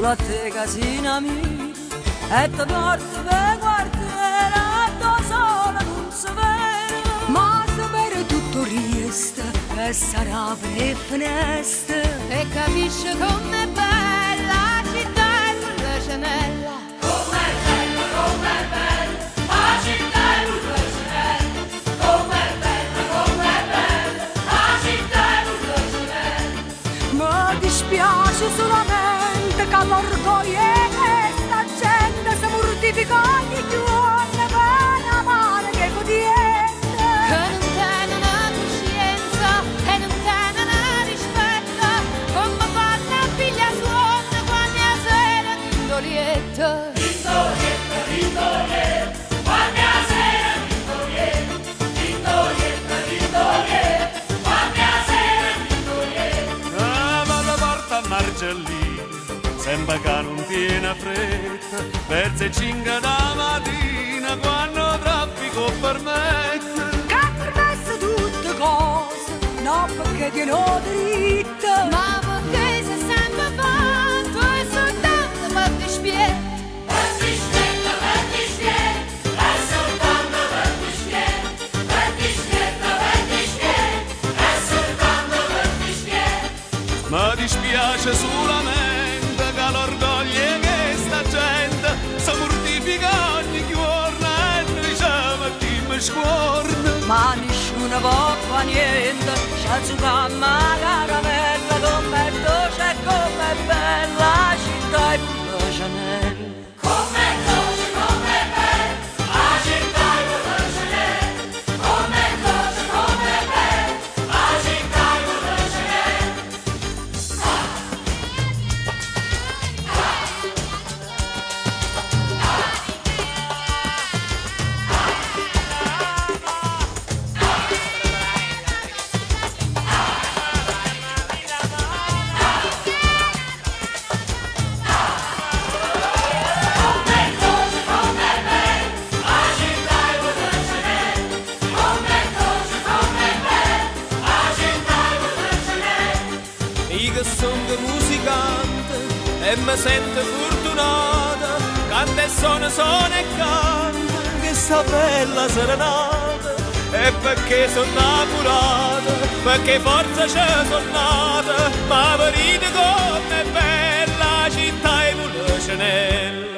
sulla te casina mia e ti porto per guardare da sola non si vede, ma sapere tutto resta e sarà per finestre e capisci com'è bella la città e quella cenella. Com'è bella la città e quella cenella. Com'è bella la città e quella cenella. Mi dispiace solamente che l'orgoglio e sta gente si mortifica ogni giorno per la mano che codietta, che non tiene una coscienza e non tiene una rispetto, come fanno a piglia suona quando a sera Vittorietta. Vittorietta, Vittorietta, quando a sera Vittorietta. Vittorietta, Vittorietta, quando a sera Vittorietta. Ah, ma la porta a Marcellino, sembra che non tiene fretta, verso 5 da mattina quando traffico permette. Che permesse tutte cose, non perché ti ho diritto, ma perché sei sempre fatto e soltanto per ti spiegare. Per ti spiegare, per ti spiegare, è soltanto per ti spiegare. Per ti spiegare, per ti spiegare, è soltanto per ti spiegare. Ma dispiace solamente che l'orgoglio è che sta gente si mortifica ogni giorno e noi diciamo che mi scorda. Ma nessuno può fare niente, c'è su camma caramella, com'è dolce e com'è bella la città e quella cenella. Com'è dolce, com'è bella la città e quella cenella. Com'è dolce, com'è bella la città e quella cenella. Io che sono musicante e mi sento fortunata, canta e suona e canta che sta bella serenata, e perché sono innamorata, perché forza c'è sono nata, ma vedete com'è bella la città e quella cenella.